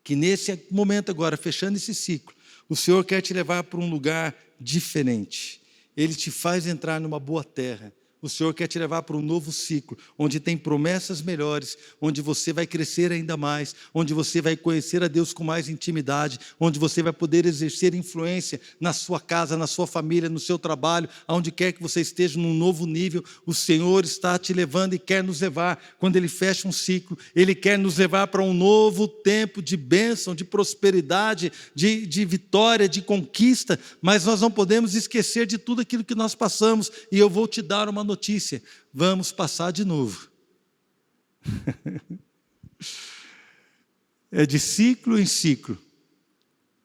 que nesse momento agora, fechando esse ciclo, o Senhor quer te levar para um lugar diferente. Ele te faz entrar numa boa terra, O Senhor quer te levar para um novo ciclo, onde tem promessas melhores, onde você vai crescer ainda mais, onde você vai conhecer a Deus com mais intimidade, onde você vai poder exercer influência na sua casa, na sua família, no seu trabalho, aonde quer que você esteja num novo nível. O Senhor está te levando e quer nos levar. Quando Ele fecha um ciclo, Ele quer nos levar para um novo tempo de bênção, de prosperidade, de vitória, de conquista, mas nós não podemos esquecer de tudo aquilo que nós passamos, e eu vou te dar uma notícia: vamos passar de novo. É de ciclo em ciclo.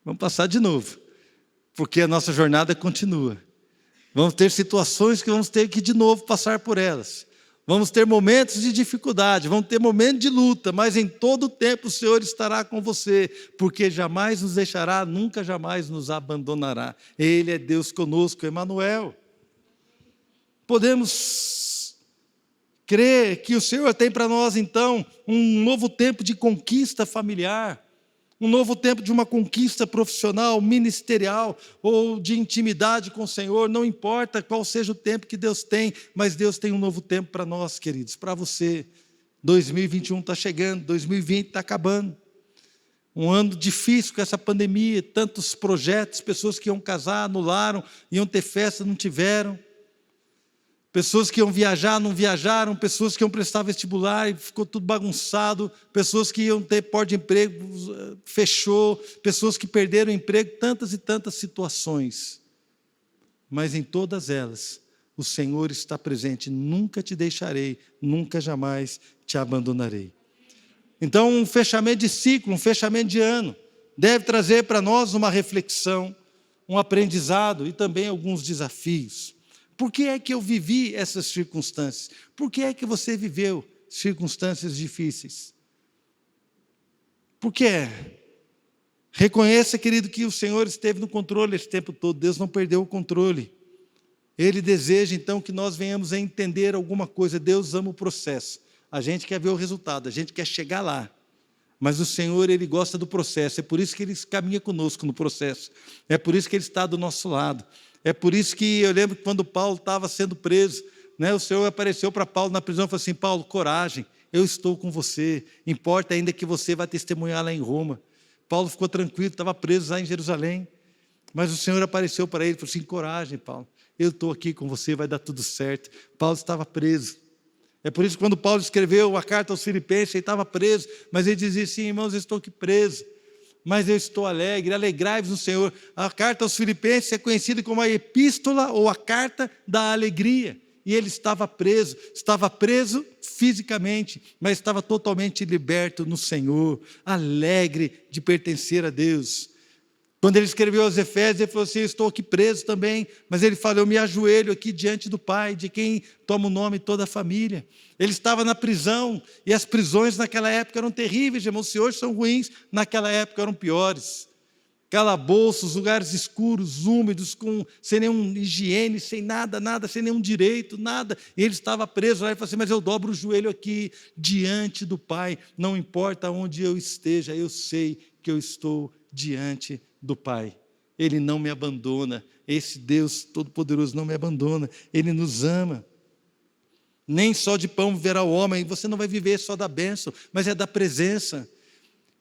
Vamos passar de novo, porque a nossa jornada continua. Vamos ter situações que vamos ter que de novo passar por elas. Vamos ter momentos de dificuldade, vamos ter momentos de luta, mas em todo o tempo o Senhor estará com você, porque jamais nos deixará, nunca jamais nos abandonará. Ele é Deus conosco, Emanuel. Podemos crer que o Senhor tem para nós, então, um novo tempo de conquista familiar, um novo tempo de uma conquista profissional, ministerial, ou de intimidade com o Senhor. Não importa qual seja o tempo que Deus tem, mas Deus tem um novo tempo para nós, queridos, para você. 2021 está chegando, 2020 está acabando. Um ano difícil com essa pandemia, tantos projetos, pessoas que iam casar, anularam, iam ter festa, não tiveram. Pessoas que iam viajar, não viajaram. Pessoas que iam prestar vestibular e ficou tudo bagunçado. Pessoas que iam ter porta de emprego, fechou. Pessoas que perderam o emprego, tantas e tantas situações. Mas em todas elas, o Senhor está presente. Nunca te deixarei, nunca jamais te abandonarei. Então, um fechamento de ciclo, um fechamento de ano, deve trazer para nós uma reflexão, um aprendizado e também alguns desafios. Por que é que eu vivi essas circunstâncias? Por que é que você viveu circunstâncias difíceis? Por quê? Reconheça, querido, que o Senhor esteve no controle esse tempo todo. Deus não perdeu o controle. Ele deseja, então, que nós venhamos a entender alguma coisa. Deus ama o processo. A gente quer ver o resultado, a gente quer chegar lá. Mas o Senhor, Ele gosta do processo. É por isso que Ele caminha conosco no processo. É por isso que Ele está do nosso lado. É por isso que eu lembro que quando Paulo estava sendo preso, o Senhor apareceu para Paulo na prisão e falou assim: Paulo, coragem, eu estou com você. Importa ainda que você vá testemunhar lá em Roma. Paulo ficou tranquilo, estava preso lá em Jerusalém. Mas o Senhor apareceu para ele e falou assim: coragem, Paulo, eu estou aqui com você, vai dar tudo certo. Paulo estava preso. É por isso que quando Paulo escreveu a carta aos Filipenses, ele estava preso, mas ele dizia assim: irmãos, eu estou aqui preso, mas eu estou alegre, alegrai-vos no Senhor. A carta aos Filipenses é conhecida como a epístola ou a carta da alegria. E ele estava preso fisicamente, mas estava totalmente liberto no Senhor, alegre de pertencer a Deus. Quando ele escreveu aos Efésios, ele falou assim: eu estou aqui preso também, mas ele falou: eu me ajoelho aqui diante do Pai, de quem toma o nome toda a família. Ele estava na prisão, e as prisões naquela época eram terríveis, irmãos. Se hoje são ruins, naquela época eram piores. Calabouços, lugares escuros, úmidos, sem nenhuma higiene, sem nada, sem nenhum direito, nada. E ele estava preso lá e falou assim: mas eu dobro o joelho aqui diante do Pai, não importa onde eu esteja, eu sei que eu estou diante do Pai. Ele não me abandona, esse Deus Todo-Poderoso não me abandona, Ele nos ama. Nem só de pão viverá o homem. Você não vai viver só da bênção, mas é da presença.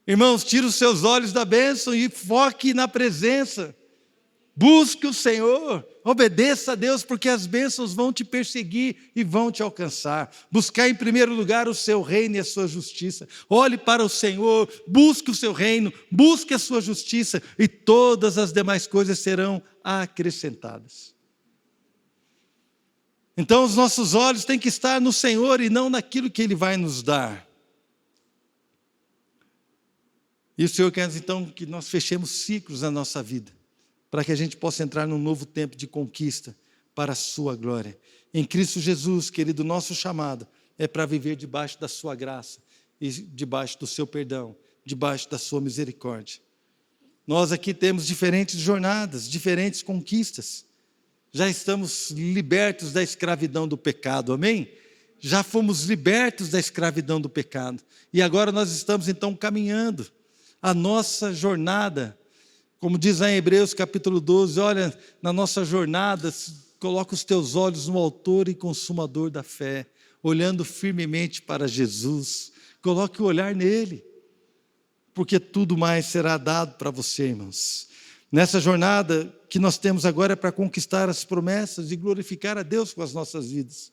Irmãos, tire os seus olhos da bênção e foque na presença. Busque o Senhor, obedeça a Deus, porque as bênçãos vão te perseguir e vão te alcançar. Buscar em primeiro lugar o seu reino e a sua justiça. Olhe para o Senhor, busque o seu reino, busque a sua justiça, e todas as demais coisas serão acrescentadas. Então os nossos olhos têm que estar no Senhor e não naquilo que Ele vai nos dar. E o Senhor quer então que nós fechemos ciclos na nossa vida, para que a gente possa entrar num novo tempo de conquista para a sua glória. Em Cristo Jesus, querido, nosso chamado é para viver debaixo da sua graça, e debaixo do seu perdão, debaixo da sua misericórdia. Nós aqui temos diferentes jornadas, diferentes conquistas. Já estamos libertos da escravidão do pecado, amém? Já fomos libertos da escravidão do pecado. E agora nós estamos então caminhando a nossa jornada. Como diz lá em Hebreus capítulo 12, olha, na nossa jornada, coloca os teus olhos no autor e consumador da fé, olhando firmemente para Jesus. Coloque o olhar nele, porque tudo mais será dado para você, irmãos. Nessa jornada que nós temos agora é para conquistar as promessas e glorificar a Deus com as nossas vidas.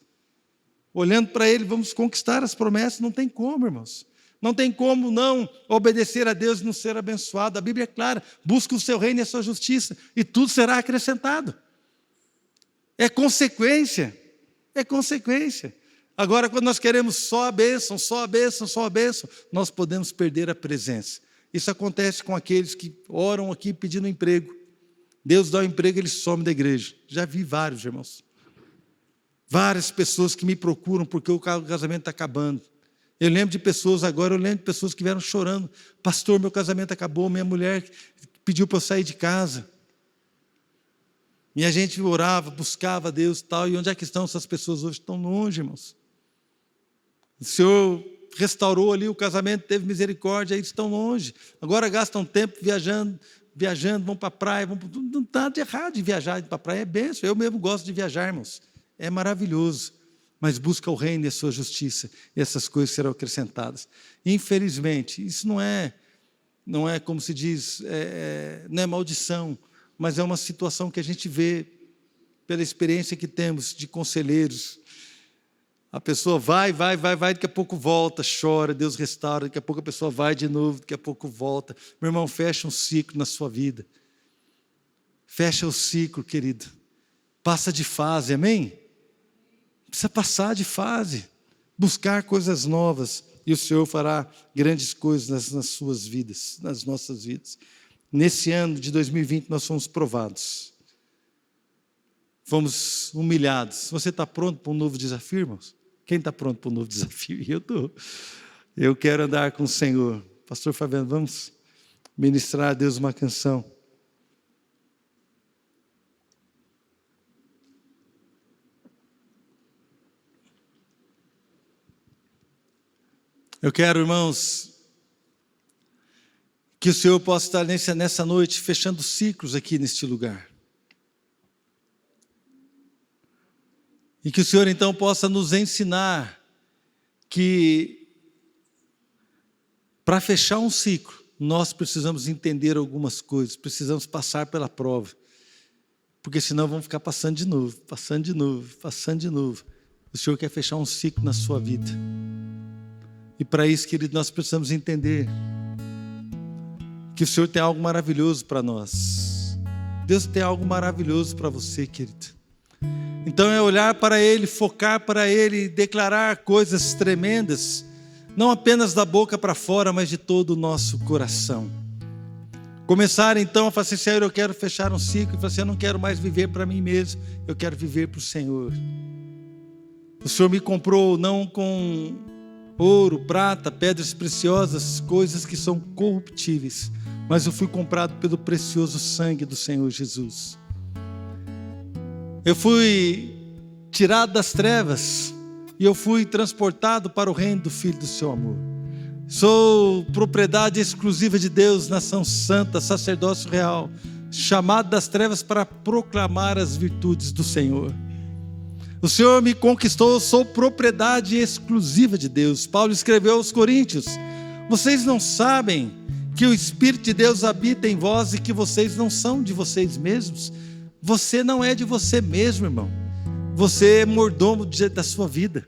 Olhando para Ele, vamos conquistar as promessas, não tem como, irmãos. Não tem como não obedecer a Deus e não ser abençoado. A Bíblia é clara, busca o seu reino e a sua justiça, e tudo será acrescentado. É consequência, é consequência. Agora, quando nós queremos só a bênção, só a bênção, só a bênção, nós podemos perder a presença. Isso acontece com aqueles que oram aqui pedindo emprego. Deus dá o emprego, ele some da igreja. Já vi vários, irmãos. Várias pessoas que me procuram porque o casamento está acabando. Eu lembro de pessoas que vieram chorando. Pastor, meu casamento acabou, minha mulher pediu para eu sair de casa. E a gente orava, buscava a Deus e tal. E onde é que estão essas pessoas hoje? Estão longe, irmãos. O Senhor restaurou ali o casamento, teve misericórdia, aí estão longe. Agora gastam tempo viajando, vão para a praia. Não está de errado de viajar para a praia, é bênção. Eu mesmo gosto de viajar, irmãos. É maravilhoso. Mas busca o reino e a sua justiça, e essas coisas serão acrescentadas. Infelizmente, isso não é como se diz, não é maldição, mas é uma situação que a gente vê pela experiência que temos de conselheiros. A pessoa vai, daqui a pouco volta, chora, Deus restaura, daqui a pouco a pessoa vai de novo, daqui a pouco volta. Meu irmão, fecha um ciclo na sua vida. Fecha o ciclo, querido. Passa de fase, amém? Precisa passar de fase, buscar coisas novas, e o Senhor fará grandes coisas nas suas vidas, nas nossas vidas. Nesse ano de 2020 nós fomos provados, fomos humilhados. Você está pronto para um novo desafio, irmãos? Quem está pronto para um novo desafio? Eu estou. Eu quero andar com o Senhor. Pastor Fabiano, vamos ministrar a Deus uma canção. Eu quero, irmãos, que o Senhor possa estar nessa noite fechando ciclos aqui neste lugar. E que o Senhor então possa nos ensinar que para fechar um ciclo, nós precisamos entender algumas coisas, precisamos passar pela prova. Porque senão vamos ficar passando de novo. O Senhor quer fechar um ciclo na sua vida. E para isso, querido, nós precisamos entender que o Senhor tem algo maravilhoso para nós. Deus tem algo maravilhoso para você, querido. Então é olhar para Ele, focar para Ele, declarar coisas tremendas, não apenas da boca para fora, mas de todo o nosso coração. Começar então a falar assim: Senhor, eu quero fechar um ciclo. E falar assim: eu não quero mais viver para mim mesmo, eu quero viver para o Senhor. O Senhor me comprou não com ouro, prata, pedras preciosas, coisas que são corruptíveis, mas eu fui comprado pelo precioso sangue do Senhor Jesus. Eu fui tirado das trevas e eu fui transportado para o reino do Filho do seu amor. Sou propriedade exclusiva de Deus, nação santa, sacerdócio real, chamado das trevas para proclamar as virtudes do Senhor. O Senhor me conquistou, sou propriedade exclusiva de Deus. Paulo escreveu aos Coríntios: vocês não sabem que o Espírito de Deus habita em vós e que vocês não são de vocês mesmos? Você não é de você mesmo, irmão. Você é mordomo da sua vida.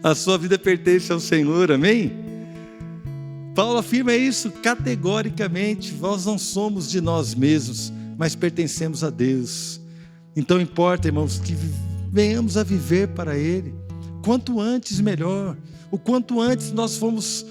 A sua vida pertence ao Senhor, amém? Paulo afirma isso categoricamente. Nós não somos de nós mesmos, mas pertencemos a Deus. Então importa, irmãos, que venhamos a viver para Ele. Quanto antes, melhor. O quanto antes nós fomos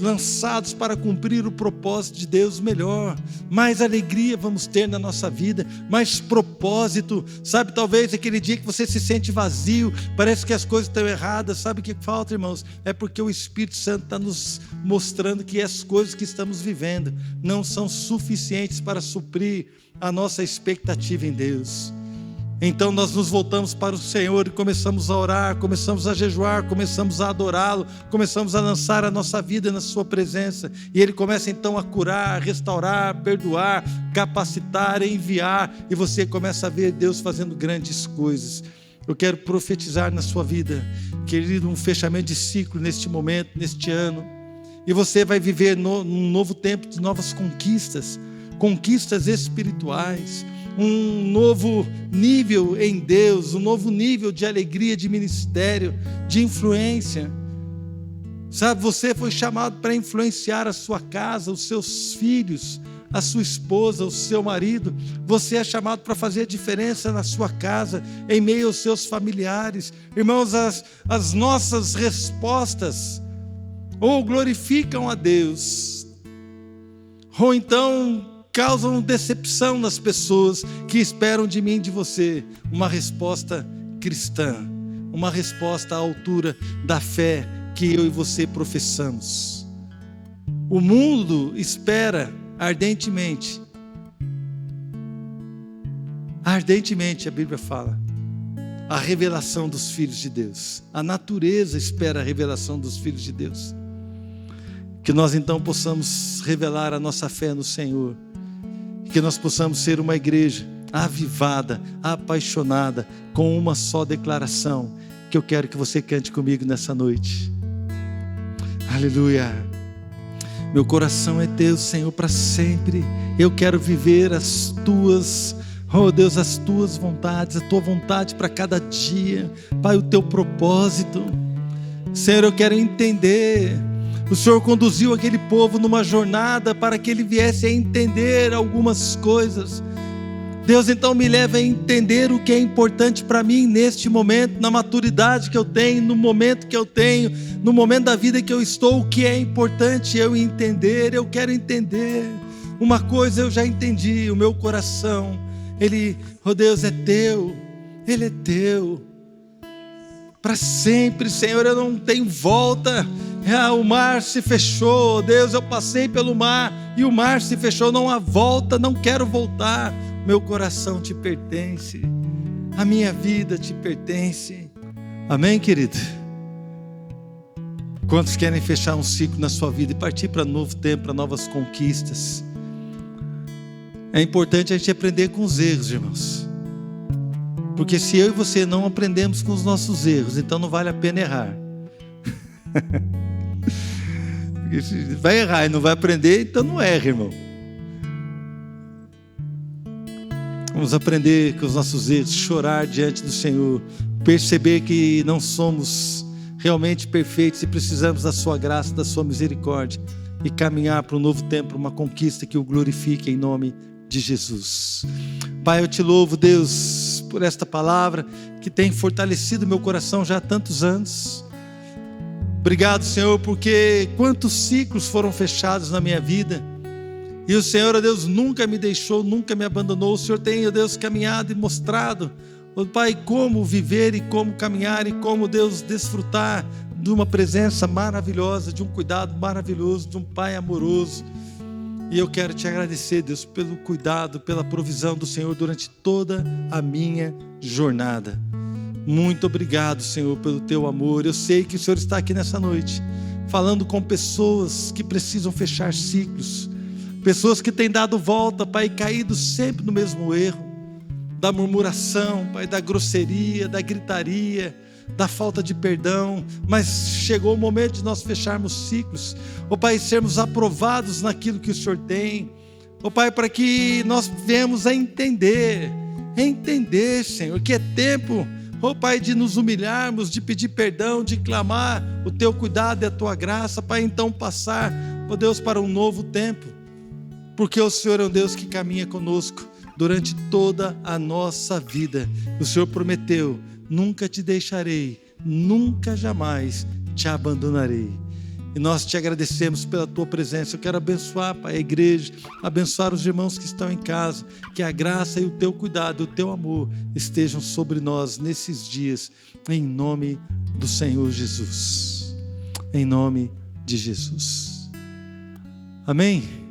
lançados para cumprir o propósito de Deus, melhor. Mais alegria vamos ter na nossa vida, mais propósito. Sabe, talvez aquele dia que você se sente vazio, parece que as coisas estão erradas. Sabe o que falta, irmãos? É porque o Espírito Santo está nos mostrando que as coisas que estamos vivendo não são suficientes para suprir a nossa expectativa em Deus. Então nós nos voltamos para o Senhor e começamos a orar, começamos a jejuar, começamos a adorá-lo, começamos a lançar a nossa vida na sua presença, e Ele começa então a curar, restaurar, perdoar, capacitar, enviar, e você começa a ver Deus fazendo grandes coisas. Eu quero profetizar na sua vida, querido, um fechamento de ciclo neste momento, neste ano, e você vai viver num novo tempo de novas conquistas, conquistas espirituais, um novo nível em Deus, um novo nível de alegria, de ministério, de influência. Sabe, você foi chamado para influenciar a sua casa, os seus filhos, a sua esposa, o seu marido. Você é chamado para fazer a diferença na sua casa, em meio aos seus familiares. Irmãos, as nossas respostas ou glorificam a Deus, ou então causam decepção nas pessoas que esperam de mim e de você uma resposta cristã, uma resposta à altura da fé que eu e você professamos. O mundo espera ardentemente, a Bíblia fala, a revelação dos filhos de Deus. A natureza espera a revelação dos filhos de Deus. Que nós então possamos revelar a nossa fé no Senhor, que nós possamos ser uma igreja avivada, apaixonada, com uma só declaração, que eu quero que você cante comigo nessa noite. Aleluia. Meu coração é teu, Senhor, para sempre. Eu quero viver as tuas, oh Deus, as tuas vontades, a tua vontade para cada dia, Pai, o teu propósito. Senhor, eu quero entender. O Senhor conduziu aquele povo numa jornada para que ele viesse a entender algumas coisas. Deus, então me leva a entender o que é importante para mim neste momento, na maturidade que eu tenho, no momento que eu tenho, no momento da vida que eu estou, o que é importante eu entender. Eu quero entender. Uma coisa eu já entendi, o meu coração, ele, oh Deus, é teu, ele é teu. Para sempre, Senhor, eu não tenho volta. O mar se fechou, Deus, eu passei pelo mar e o mar se fechou, não há volta, não quero voltar. Meu coração te pertence, a minha vida te pertence. Amém, querido? Quantos querem fechar um ciclo na sua vida e partir para um novo tempo, para novas conquistas? É importante a gente aprender com os erros, irmãos, porque se eu e você não aprendemos com os nossos erros, então não vale a pena errar. Porque se vai errar e não vai aprender, então não erra, irmão. Vamos aprender com os nossos erros, chorar diante do Senhor, perceber que não somos realmente perfeitos e precisamos da sua graça, da sua misericórdia, e caminhar para um novo tempo, uma conquista que o glorifique em nome de Jesus. Pai, eu te louvo, Deus, por esta palavra que tem fortalecido meu coração já há tantos anos. Obrigado, Senhor, porque quantos ciclos foram fechados na minha vida, e o Senhor, ó Deus, nunca me deixou, nunca me abandonou. O Senhor tem, ó Deus, caminhado e mostrado, ó Pai, como viver e como caminhar e como, Deus, desfrutar de uma presença maravilhosa, de um cuidado maravilhoso, de um Pai amoroso. E eu quero te agradecer, Deus, pelo cuidado, pela provisão do Senhor durante toda a minha jornada. Muito obrigado, Senhor, pelo teu amor. Eu sei que o Senhor está aqui nessa noite, falando com pessoas que precisam fechar ciclos, pessoas que têm dado volta, Pai, caído sempre no mesmo erro, da murmuração, Pai, da grosseria, da gritaria, da falta de perdão. Mas chegou o momento de nós fecharmos ciclos, ó Pai, sermos aprovados naquilo que o Senhor tem, ó Pai, para que nós venhamos a entender, Senhor, que é tempo, ó Pai, de nos humilharmos, de pedir perdão, de clamar o teu cuidado e a tua graça, Pai, então passar, ó Deus, para um novo tempo, porque o Senhor é um Deus que caminha conosco durante toda a nossa vida. O Senhor prometeu: nunca te deixarei, nunca jamais te abandonarei. E nós te agradecemos pela tua presença. Eu quero abençoar, Pai, a igreja, abençoar os irmãos que estão em casa, que a graça e o teu cuidado, o teu amor estejam sobre nós nesses dias, em nome do Senhor Jesus. Em nome de Jesus. Amém?